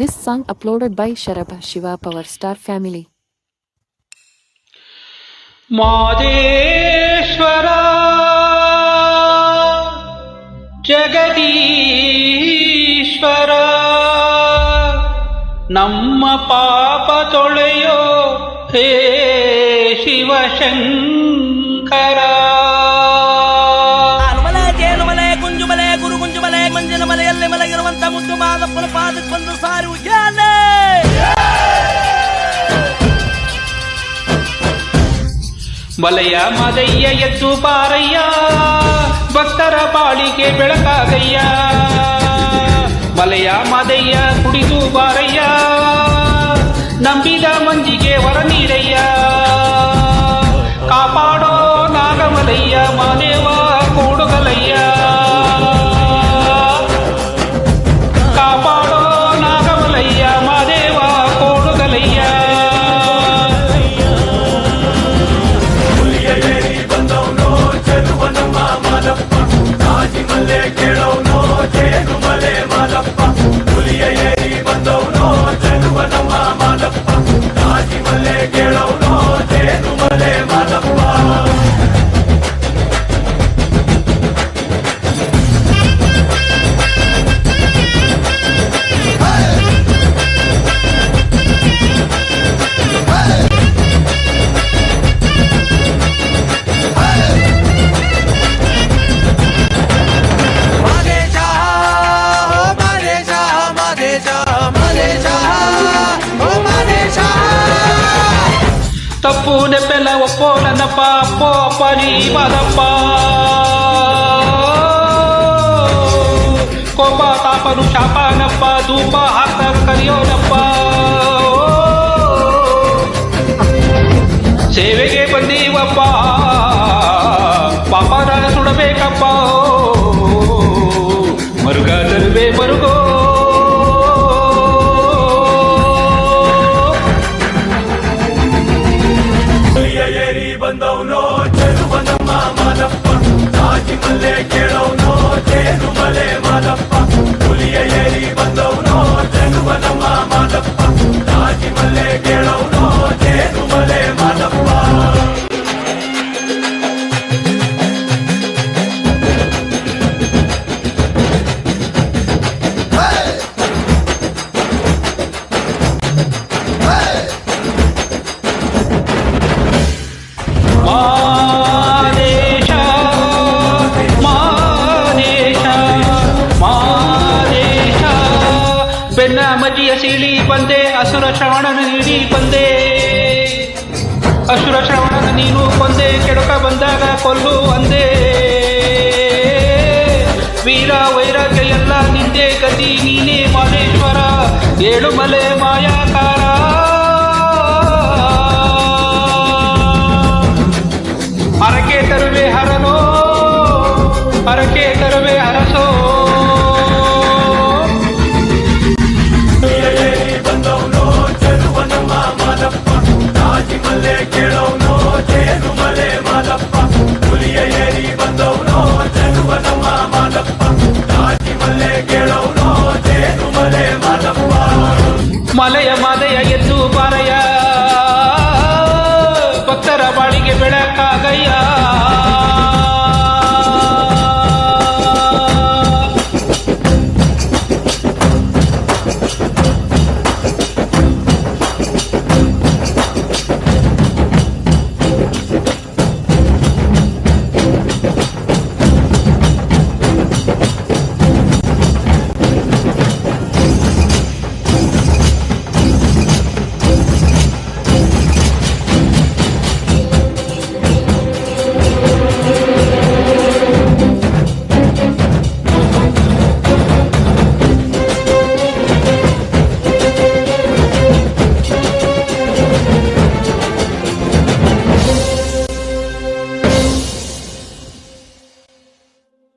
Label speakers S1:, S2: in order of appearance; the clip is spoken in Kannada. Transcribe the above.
S1: This song uploaded by Sharaba Shiva Power Star Family.
S2: Madeshwara ಜಗದೀಶ್ವರ ನಮ್ಮ ಪಾಪ ತೊಳೆಯೋ ಹೇ ಶಿವಶಂಕರ.
S3: ಮಲೆ ಜೇನುಮಲೆ ಕುಂಜುಮಲೆ ಗುರು ಕುಂಜುಮಲೆ ಮಂಜಿನ ಮಲೆಯಲ್ಲಿ ಮಲಗಿರುವಂತ ಮುದ್ದು ಮಾದಪ್ಪನ ಪಾದಕ್ಕೆ ಬಂದು ಸಾರಿ ಉಜ್ಜಾಲೆ.
S2: ಮಲೆಯ ಮದಯ್ಯ ಎದ್ದು ಬಾರಯ್ಯ, ಭಕ್ತರ ಬಾಳಿಗೆ ಬೆಳಕಾಗಯ್ಯ. ಮಲೆಯ ಮದಯ್ಯ ಕುಡಿದು ಬಾರಯ್ಯ, ನಂಬಿದ ಮಂದಿಗೆ ವರ ನೀಡಯ್ಯ. ಕಾಪಾಡೋ ನಾಗಮಲಯ್ಯ, ಮಾದೇವ ಕೂಡುಗಲಯ್ಯ. ಕಾಪಾಡೋ ನಾಗಮಲಯ್ಯ, ಮಾದೇವ ಕೂಡುಗಲಯ್ಯ.
S4: ಮಲೆ ಕೇಳೋನೋ ಜೇನು ಮಲೆ ಮಾದಪ್ಪ, ಹುಲಿಯ ಏರಿ ಬಂದವನೋ ಜನುವ ನಮ್ಮ ಮಾದಪ್ಪ. ರಾಜಿ ಮಲೆ ಕೇಳೋನೋ ಜೇನು ಮಲೆ ಮಾದಪ್ಪ.
S2: ತಪ್ಪು ನೆಪ್ಪೆಲ್ಲ ಒಪ್ಪೋ ನನ್ನಪ್ಪ, ಅಪ್ಪೋ ಅಪ್ಪ ನೀ ಮಾದಪ್ಪ. ಕೋಪ ತಾಪನು ಶಾಪನಪ್ಪ, ಧೂಪ ಹಾಕ ಕರೆಯೋನಪ್ಪ. ಸೇವೆಗೆ ಬಂದೀವಪ್ಪ, ಪಾಪನ ಸುಡಬೇಕಪ್ಪ. ಮರುಗ ತರುವೆ ಮರುಗೋ,
S4: ಬಂದವನೋ ಜನುವ ನಮ್ಮ ಮಾದಪ್ಪ. ರಾಜಿ ಮಲೆ ಕೇಳೋನೋ ಜೇನು ಮಲೆ ಮಾದಪ್ಪ. ಹುಲಿಯ ಏರಿ ಬಂದವನೋ ಜನುವ ನಮ್ಮ ಮಾದಪ್ಪ. ರಾಜಿ ಮಲೆ ಕೇಳೋನೋ ಜೇನು ಮಲೆ ಮಾದಪ್ಪ.
S2: ಮಾದೇಶ ಮಾದೇಶ ಮಾದೇಶ. ಬೆನ್ನ ಮಜ್ಜಿಯ ಸೀಳಿ ಬಂದೆ, ಅಸುರ ಶ್ರವಣನ ನೀಡಿ ಬಂದೆ. ಅಸುರ ಶ್ರವಣನ ನೀನು ಕೊಂದೆ, ಕೆಡುಕ ಬಂದಾಗ ಕೊಲ್ಲು ಅಂದೆ. ವೀರ ವೈರಾಗ್ಯ ಎಲ್ಲ ನಿಂದೆ, ಗತಿ ನೀನೇ ಮಾದೇಶ್ವರ. ಏಳು ಮಲೆ ಮಾಯಾಕಾರ. ಹರಕೆ ತರುವೆ ಹರನೋ, ಹರಕೆ ತರುವೆ ಹರಸೋ.
S4: ಬಂದವನೋ ಜನುವ ನಮ್ಮ ಮಾದಪ್ಪ. ರಾಜಿ ಮಲೆ ಕೇಳೋನೋ ಜೇನು ಮಲೆ ಮಾದಪ್ಪ. ಹುಲಿಯ ಏರಿ ಬಂದವನೋ ಜನುವ ನಮ್ಮ ಮಾದಪ್ಪ. ರಾಜಿ ಮಲೆ ಕೇಳೋನೋ ಜೇನು ಮಲೆ ಮಾದಪ್ಪ.
S2: ಮಲೆಯ ಮಾದೆಯ ಎದ್ದು ಬಾರಯ್ಯ,